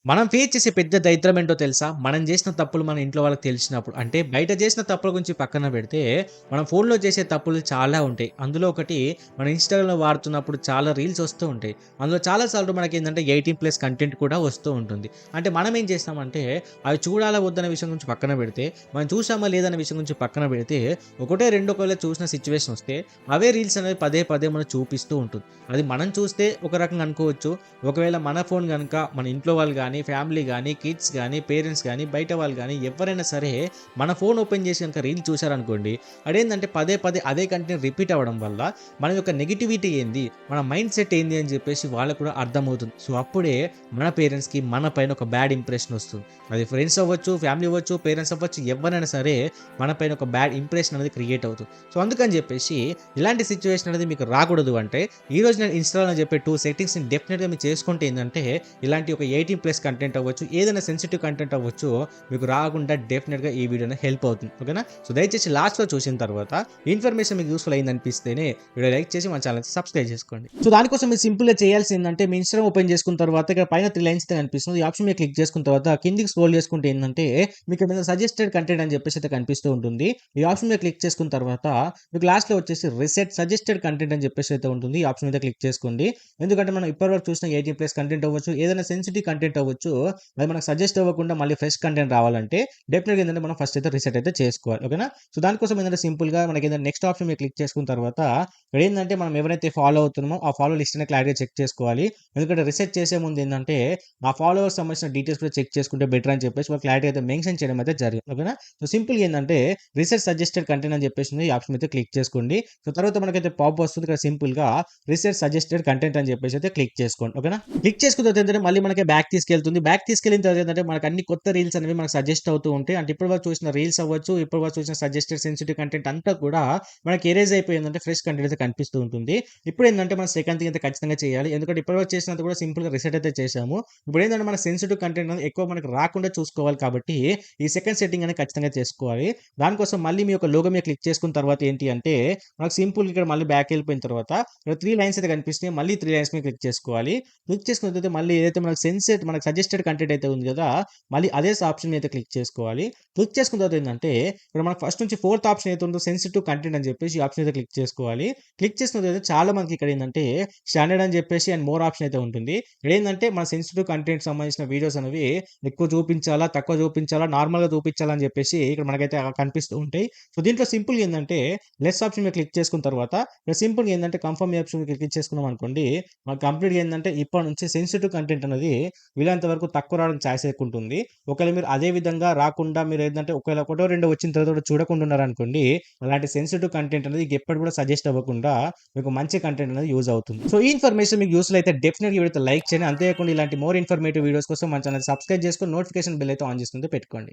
మనం ఫేస్ చేసే పెద్ద దరిద్రం ఏంటో తెలుసా? మనం జేసిన తప్పులు మన ఇంట్లో వాళ్ళకి తెలిసినప్పుడు. అంటే బయట జేసిన తప్పుల గురించి పక్కన పెడితే, మనం ఫోన్‌లో చేసే తప్పులు చాలా ఉంటాయి. అందులో ఒకటి మనం ఇన్‌స్టాగ్రామ్‌లో వాడుతున్నప్పుడు చాలా రీల్స్ వస్తూ ఉంటాయి. అందులో చాలా సార్లు మనకేందంటే 18+ కంటెంట్ కూడా వస్తూ ఉంటుంది. అంటే మనం ఏం చేస్తామంటే, అవి చూడాలా వద్దన్న విషయం గురించి పక్కన పెడితే, మనం చూసామా లేదన్న విషయం గురించి పక్కన పెడితే, ఒకటో రెండో ఒకవేళ చూసిన సిట్యుయేషన్ వస్తే, అవే రీల్స్ అనేవి పదే పదే మనకు చూపిస్తూ ఉంటుంది. అది మనం చూస్తే ఒక రకంగా అనుకోవచ్చు. ఒకవేళ మన ఫోన్ గనుక మన ఇంట్లో వాళ్ళు గానీ, ఫ్యామిలీ గానీ, కిడ్స్ గానీ, పేరెంట్స్ గానీ, బయట వాళ్ళు గానీ ఎవ్వరైనా సరే మన ఫోన్ ఓపెన్ చేసి గనుక రీల్ చూసారనుకోండి, అదేందంటే పదే పదే అదే కంటెంట్ రిపీట్ అవ్వడం వల్ల మన యొక్క నెగటివిటీ ఏంది? మన మైండ్ సెట్ ఏంది అని చెప్పేసి వాళ్ళకి కూడా అర్థమవుతుంది. సో, అప్పుడే మన పేరెంట్స్‌కి మన పైన ఒక బ్యాడ్ ఇంప్రెషన్ వస్తుంది. అది ఫ్రెండ్స్ అవ్వచ్చు, ఫ్యామిలీ అవ్వచ్చు, పేరెంట్స్ అవ్వచ్చు ఎవ్వరైనా సరే మన పైన ఒక బ్యాడ్ ఇంప్రెషన్ అనేది క్రియేట్ అవుతుంది. సో, అందుకని చెప్పేసి ఇలాంటి సిట్యుయేషన్ అనేది మీకు రాకూడదు అంటే ఈరోజు నేను ఇన్‌స్టా‌లో చెప్పే 2 సెట్టింగ్స్‌ని డెఫినిట్‌గా మీరు చేసుకుంటే ఏందంటే, ఇలాంటి ఒక 18+ కంటెంట్ అవ్వచ్చు, ఏదైనా సెన్సిటివ్ కంటెంట్ అవ్వచ్చు, మీకు రాకుండా డెఫినిట్‌గా ఈ వీడియో అనేది హెల్ప్ అవుతుంది. ఓకేనా? సో, దయచేసి లాస్ట్‌లో చూసిన తర్వాత ఇన్ఫర్మేషన్ మీకు యూజ్‌ఫుల్ అయిందనిపిస్తేనే వీడియో లైక్ చేసి మన ఛానెల్‌ని సబ్స్క్రైబ్ చేసుకోండి. సో, దానికోసం మీరు సింపుల్‌గా చేయాల్సిందేంటంటే, మీ ఇన్‌స్టాగ్రామ్ ఓపెన్ చేసుకున్న తర్వాత ఇక్కడ పైన 3 లైన్స్ అయితే కనిపిస్తుంది. ఈ ఆప్షన్ మీద క్లిక్ చేసుకున్న తర్వాత కిందికి స్క్రోల్ చేసుకుంటే ఏందంటే, మీకు కింద సజెస్టెడ్ కంటెంట్ అని చెప్పేసి అయితే కనిపిస్తూ ఉంటుంది. ఈ ఆప్షన్ మీద క్లిక్ చేసుకున్న తర్వాత మీకు లాస్ట్‌లో వచ్చేసి రిసెట్ సజెస్టెడ్ కంటెంట్ అని చెప్పేసి అయితే ఉంటుంది. ఈ ఆప్షన్ మీద క్లిక్ చేసుకోండి. ఎందుకంటే మనం ఇప్పటివరకు చూసిన 18+ కంటెంట్ అవ్వచ్చు, ఏదైనా సెన్సిటివ్ కంటెంట్ అవ్వచ్చు, అది మనకు సజెస్ట్ అవ్వకుండా మళ్ళీ ఫ్రెష్ కంటెంట్ రావాలంటే డెఫినిట్‌గా ఏందంటే మనం ఫస్ట్ అయితే రీసెట్ అయితే చేసుకోవాలి. ఓకేనా? సో, దానికోసం ఏందంటే సింపుల్‌గా మనకేందంటే నెక్స్ట్ ఆప్షన్ మీద క్లిక్ చేసుకున్న తర్వాత ఇక్కడేందంటే మనం ఎవరైతే ఫాలో అవుతున్నామో ఆ ఫాలో లిస్ట్ అనేది క్లారిటీగా చెక్ చేసుకోవాలి. ఎందుకంటే రీసెట్ చేసే ముందు ఏందంటే ఆ ఫాలోవర్స్ సంబంధించిన డీటెయిల్స్ కూడా చెక్ చేసుకుంటే బెటర్ అని చెప్పేసి వాళ్ళు క్లారిటీ అయితే మెన్షన్ చేయడం అయితే జరిగింది. ఓకేనా? సో, సింపుల్‌గా ఏందంటే రీసెట్ సజెస్టెడ్ కంటెంట్ అని చెప్పేసి ఉంది. ఈ ఆప్షన్ మీద క్లిక్ చేసుకోండి. సో, తర్వాత మనకైతే పాప్ వస్తుంది. ఇక్కడ సింపుల్‌గా రీసెట్ సజెస్టెడ్ కంటెంట్ అని చెప్పేసి అయితే క్లిక్ చేసుకోండి. ఓకేనా? క్లిక్ చేసుకున్న తర్వాత ఏంటంటే మళ్ళీ మనకి బ్యాక్ తీసుకెళ్తుంది. బ్యాక్ తీసుకెళ్ళిన తర్వాత ఏంటంటే మనకు అన్ని కొత్త రీల్స్ అనేవి మనకు సజెస్ట్ అవుతూ ఉంటాయి. అంటే ఇప్పటివరకు చూసిన రీల్స్ అవ్వచ్చు, ఇప్పటివరకు చూసిన సజెస్టెడ్ సెన్సిటివ్ కంటెంట్ అంతా కూడా మనకి ఎరేజ్ అయిపోయిందంటే ఫ్రెష్ కంటెంట్ అయితే కనిపిస్తూ ఉంటుంది. ఇప్పుడేందంటే మనం సెకండ్ థింగ్ అయితే ఖచ్చితంగా చేయాలి. ఎందుకంటే ఇప్పటివరకు చేసినంత కూడా సింపుల్‌గా రీసెట్ అయితే చేశాము. ఇప్పుడేందంటే మన సెన్సిటివ్ కంటెంట్ అనేది ఎక్కువ మనకు రాకుండా చూసుకోవాలి కాబట్టి ఈ సెకండ్ సెట్టింగ్ అనేది ఖచ్చితంగా చేసుకోవాలి. దానికోసం మళ్ళీ మీ యొక్క లోగో మీద క్లిక్ చేసుకున్న తర్వాత ఏంటి అంటే మనకు సింపుల్‌గా ఇక్కడ మళ్ళీ బ్యాక్ వెళ్ళిపోయిన తర్వాత ఇక్కడ 3 లైన్స్ అయితే కనిపిస్తున్నాయి. మళ్ళీ 3 లైన్స్ మీద క్లిక్ చేసుకోవాలి. క్లిక్ చేసుకున్న తర్వాత మళ్ళీ ఏదైతే మనకు సజెస్టెడ్ కంటెంట్ అయితే ఉంది గదా! మళ్ళీ అదే ఆప్షన్ మీద క్లిక్ చేసుకోవాలి. క్లిక్ చేసుకున్న తర్వాత ఏందంటే ఇక్కడ మనకు ఫస్ట్ నుంచి ఫోర్త్ ఆప్షన్ ఏదైతే ఉందో సెన్సిటివ్ కంటెంట్ అని చెప్పేసి ఈ ఆప్షన్ అయితే క్లిక్ చేసుకోవాలి. క్లిక్ చేసిన తర్వాత చాలా మనకి ఇక్కడ ఏందంటే స్టాండర్డ్ అని చెప్పేసి అండ్ మోర్ ఆప్షన్ అయితే ఉంటుంది. ఇక్కడేందంటే మన సెన్సిటివ్ కంటెంట్ సంబంధించిన వీడియోస్ అనేవి ఎక్కువ చూపించాలా, తక్కువ చూపించాలా, నార్మల్‌గా చూపించాలా అని చెప్పేసి ఇక్కడ మనకైతే కనిపిస్తూ ఉంటాయి. సో, దీంట్లో సింపుల్‌గా ఏందంటే లెస్ ఆప్షన్ మీద క్లిక్ చేసుకున్న తర్వాత ఇక్కడ సింపుల్‌గా ఏందంటే కన్ఫర్మ్ ఆప్షన్ మీద క్లిక్ చేసుకున్నాం అనుకోండి. మనకు కంప్లీట్‌గా ఏందంటే ఇప్పటి నుంచి సెన్సిటివ్ కంటెంట్ అనేది వీలైనంత వరకు తక్కువ రావడానికి ఛాన్స్ ఎక్కువ ఉంటుంది. ఒకవేళ మీరు అదే విధంగా రాకుండా మీరేందంటే ఒకవేళ ఒకటో రెండో వచ్చిన తర్వాత కూడా చూడకుండా ఉన్నారనుకోండి. అలాంటి సెన్సిటివ్ కంటెంట్ అనేది ఎప్పుడు కూడా సజెస్ట్ అవ్వకుండా మీకు మంచి కంటెంట్ అనేది యూజ్ అవుతుంది. సో, ఈ ఇన్ఫర్మేషన్ మీకు యూజ్‌ఫుల్ అయితే డెఫినెట్‌గా ఈ వీడియోతో లైక్ చేయండి. అంతేకాకుండా ఇలాంటి మోర్ ఇన్ఫర్మేటివ్ వీడియోస్ కోసం మన ఛానెల్ సబ్స్క్రైబ్ చేసుకొని నోటిఫికేషన్ బెల్ అయితే ఆన్ చేసుకుంటూ పెట్టుకోండి.